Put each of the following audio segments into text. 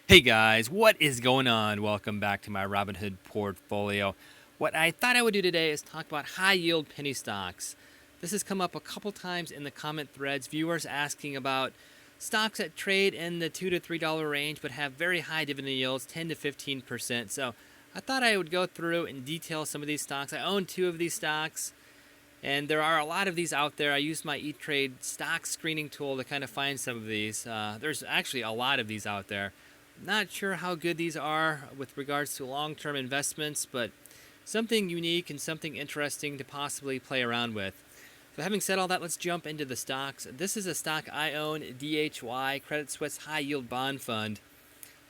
Hey guys, what is going on? Welcome back to my Robinhood portfolio. What I thought I would do today is talk about high yield penny stocks. This has come up a couple times in the comment threads, viewers asking about stocks that trade in the $2 to $3 range but have very high dividend yields, 10 to 15%. So I thought I would go through and detail some of these stocks. I own two of these stocks, and there are a lot of these out there. I use my E-Trade stock screening tool to kind of find some of these. There's actually a lot of these out there. Not sure how good these are with regards to long-term investments, but something unique and something interesting to possibly play around with. So having said all that, let's jump into the stocks. This is a stock I own, DHY, Credit Suisse High Yield Bond Fund.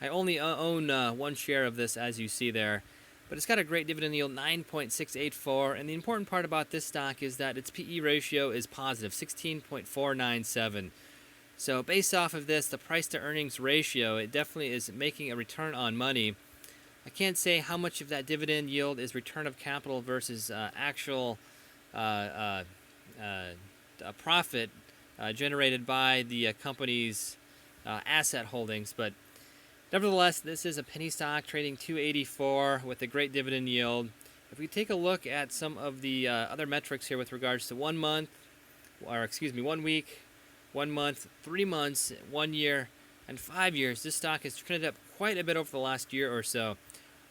I only own one share of this, as you see there, but it's got a great dividend yield, 9.684, and the important part about this stock is that its PE ratio is positive, 16.497. So based off of this, the price to earnings ratio, it definitely is making a return on money. I can't say how much of that dividend yield is return of capital versus actual profit generated by the company's asset holdings. But nevertheless, this is a penny stock trading $2.84 with a great dividend yield. If we take a look at some of the other metrics here with regards to 1 week, 1 month, 3 months, 1 year, and 5 years, this stock has trended up quite a bit over the last year or so.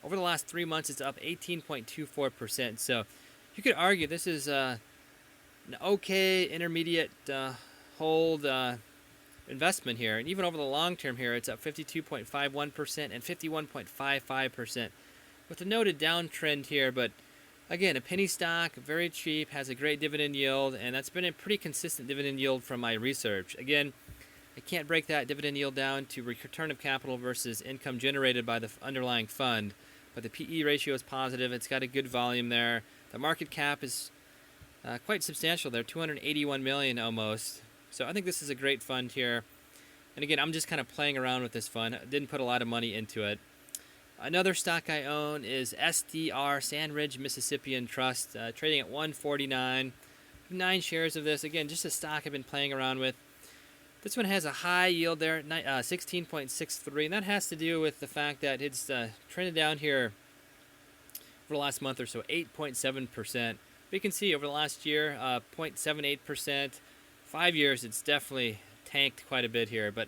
Over the last 3 months, it's up 18.24%. So you could argue this is an okay intermediate hold investment here. And even over the long term here, it's up 52.51% and 51.55%, with a noted downtrend here. But again, a penny stock, very cheap, has a great dividend yield, and that's been a pretty consistent dividend yield from my research. Again, I can't break that dividend yield down to return of capital versus income generated by the underlying fund, but the PE ratio is positive. It's got a good volume there. The market cap is quite substantial there, 281 million almost. So I think this is a great fund here. And again, I'm just kind of playing around with this fund. I didn't put a lot of money into it. Another stock I own is SDR, Sandridge Mississippian Trust, trading at $149. 9 shares of this. Again, just a stock I've been playing around with. This one has a high yield there, 16.63, and that has to do with the fact that it's trended down here over the last month or so, 8.7%. But you can see over the last year, 0.78%. 5 years, it's definitely tanked quite a bit here, but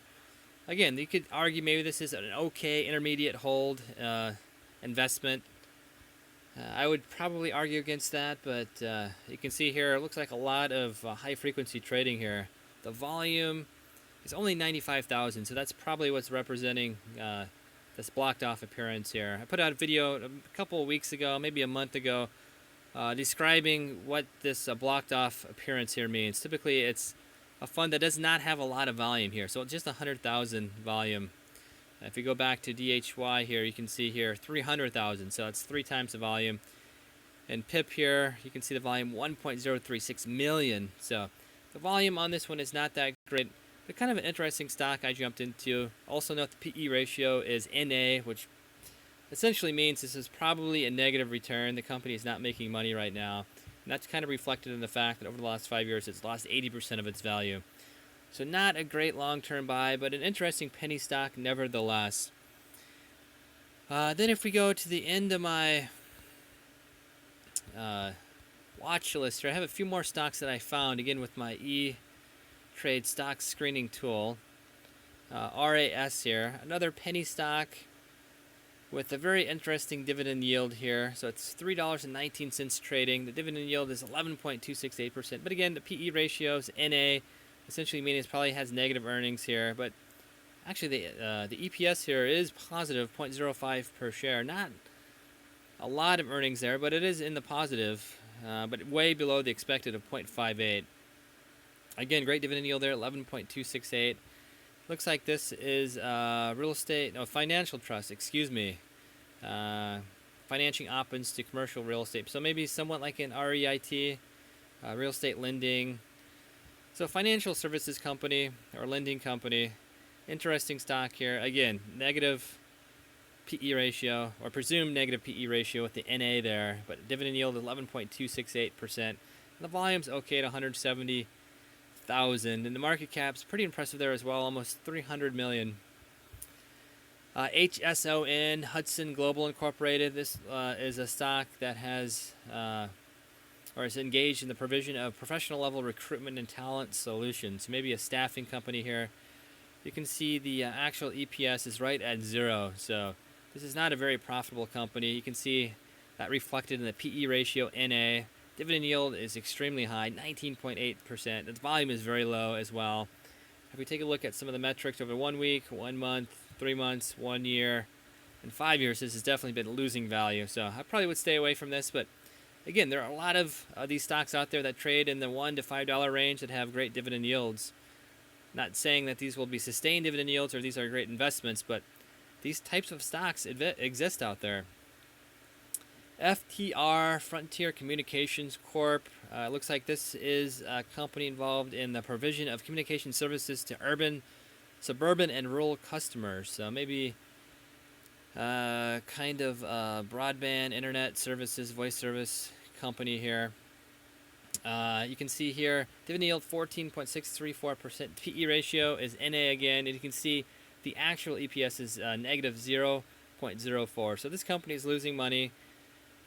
again, you could argue maybe this is an okay intermediate hold investment. I would probably argue against that, but you can see here, it looks like a lot of high-frequency trading here. The volume is only 95,000, so that's probably what's representing this blocked-off appearance here. I put out a video a couple of weeks ago, maybe a month ago, describing what this blocked-off appearance here means. Typically, it's a fund that does not have a lot of volume here, so just 100,000 volume. If you go back to DHY here, you can see here 300,000, so that's 3 times the volume. And PIP here, you can see the volume 1.036 million. So the volume on this one is not that great, but kind of an interesting stock I jumped into. Also note the PE ratio is NA, which essentially means this is probably a negative return. The company is not making money right now. And that's kind of reflected in the fact that over the last 5 years, it's lost 80% of its value. So not a great long-term buy, but an interesting penny stock nevertheless. Then if we go to the end of my watch list here, I have a few more stocks that I found, again, with my E-Trade stock screening tool. RAS here, another penny stock with a very interesting dividend yield here. So it's $3.19 trading. The dividend yield is 11.268%. But again, the PE ratio is NA, essentially meaning it probably has negative earnings here. But actually, the EPS here is positive, 0.05 per share. Not a lot of earnings there, but it is in the positive, but way below the expected of 0.58. Again, great dividend yield there, 11.268. Looks like this is financial trust, financing options to commercial real estate. So maybe somewhat like an REIT, real estate lending. So financial services company or lending company. Interesting stock here. Again, negative PE ratio, or presumed negative PE ratio with the NA there, but dividend yield 11.268%. And the volume's okay at 170,000, and the market cap's pretty impressive there as well, almost 300 million. HSON, Hudson Global Incorporated. This is a stock that has or is engaged in the provision of professional level recruitment and talent solutions. Maybe a staffing company here. You can see the actual EPS is right at 0. So this is not a very profitable company. You can see that reflected in the PE ratio, NA. Dividend yield is extremely high, 19.8%. Its volume is very low as well. If we take a look at some of the metrics over 1 week, 1 month, 3 months, 1 year, and 5 years, this has definitely been losing value. So I probably would stay away from this. But again, there are a lot of these stocks out there that trade in the $1 to $5 range that have great dividend yields. Not saying that these will be sustained dividend yields or these are great investments, but these types of stocks exist out there. FTR, Frontier Communications Corp. Looks like this is a company involved in the provision of communication services to urban, suburban, and rural customers. So maybe kind of broadband, internet services, voice service company here. You can see here, dividend yield 14.634%. PE ratio is NA again, and you can see the actual EPS is negative 0.04. So this company is losing money.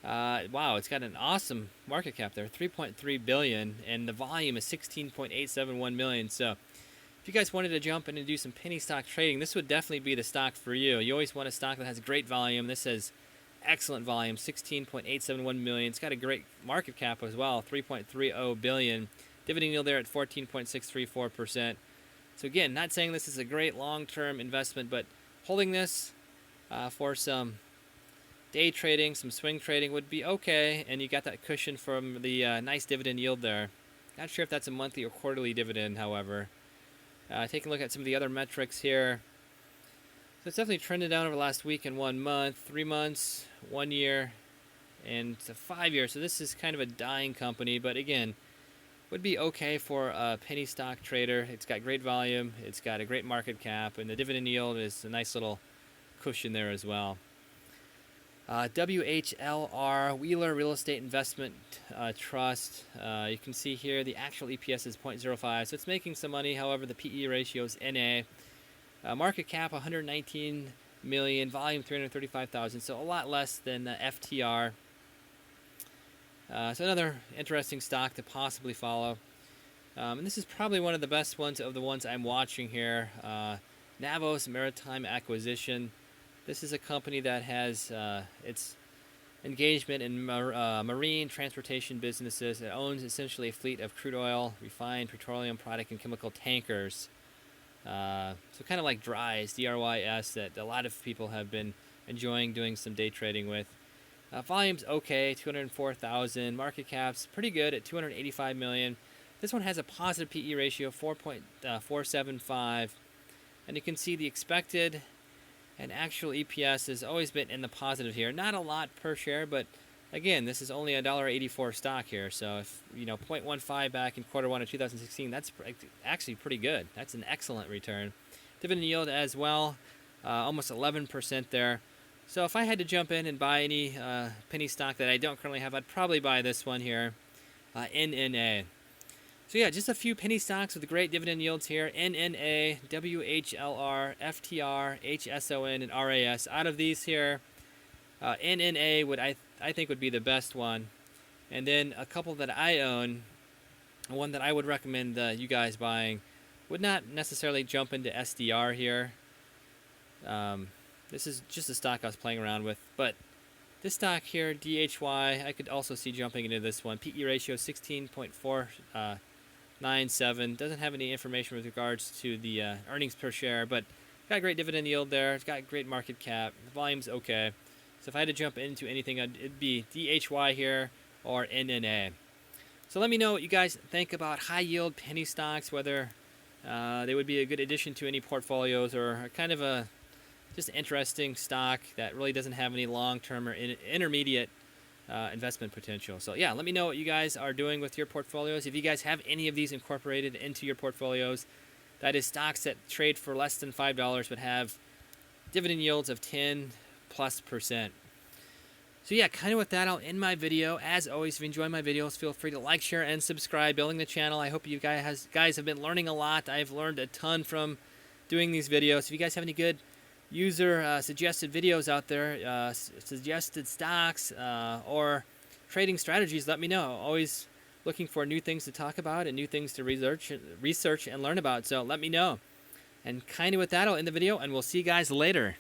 Wow, it's got an awesome market cap there, 3.3 billion, and the volume is 16.871 million. So if you guys wanted to jump in and do some penny stock trading, this would definitely be the stock for you. You always want a stock that has great volume. This has excellent volume, 16.871 million. It's got a great market cap as well, 3.30 billion. Dividend yield there at 14.634%. So again, not saying this is a great long-term investment, but holding this for some day trading, some swing trading would be okay, and you got that cushion from the nice dividend yield there. Not sure if that's a monthly or quarterly dividend, however. Taking a look at some of the other metrics here. So it's definitely trended down over the last week and 1 month, 3 months, 1 year, and 5 years. So this is kind of a dying company, but again, would be okay for a penny stock trader. It's got great volume, it's got a great market cap, and the dividend yield is a nice little cushion there as well. WHLR, Wheeler Real Estate Investment Trust. You can see here the actual EPS is 0.05, so it's making some money. However, the PE ratio is NA. Market cap 119 million, volume 335,000, so a lot less than FTR. So another interesting stock to possibly follow. And this is probably one of the best ones of the ones I'm watching here. Navos Maritime Acquisition. This is a company that has its engagement in marine transportation businesses. It owns essentially a fleet of crude oil, refined petroleum product, and chemical tankers. So kind of like DRYS, DRYS, that a lot of people have been enjoying doing some day trading with. Volume's okay, 204,000. Market cap's pretty good at 285 million. This one has a positive PE ratio of 4.475. And you can see the expected and actual EPS has always been in the positive here. Not a lot per share, but again, this is only a $1.84 stock here. So if, 0.15 back in quarter 1 of 2016, that's actually pretty good. That's an excellent return. Dividend yield as well, almost 11% there. So if I had to jump in and buy any penny stock that I don't currently have, I'd probably buy this one here, NNA. So yeah, just a few penny stocks with great dividend yields here. NNA, WHLR, FTR, HSON, and RAS. Out of these here, NNA would I think would be the best one. And then a couple that I own, one that I would recommend you guys buying, would not necessarily jump into SDR here. This is just a stock I was playing around with. But this stock here, DHY, I could also see jumping into this one. PE ratio 16.497. Doesn't have any information with regards to the earnings per share, but got a great dividend yield there. It's got great market cap. The volume's okay. So if I had to jump into anything, it'd be DHY here or NNA. So let me know what you guys think about high yield penny stocks, whether they would be a good addition to any portfolios or kind of a just interesting stock that really doesn't have any long-term or intermediate investment potential. So yeah, let me know what you guys are doing with your portfolios. If you guys have any of these incorporated into your portfolios, that is stocks that trade for less than $5 but have dividend yields of 10+%. So yeah, kind of with that, I'll end my video. As always, if you enjoy my videos, feel free to like, share, and subscribe. Building the channel. I hope you guys have been learning a lot. I've learned a ton from doing these videos. If you guys have any good user suggested videos out there, suggested stocks or trading strategies, let me know. Always looking for new things to talk about and new things to research and learn about. So let me know. And kind of with that, I'll end the video, and we'll see you guys later.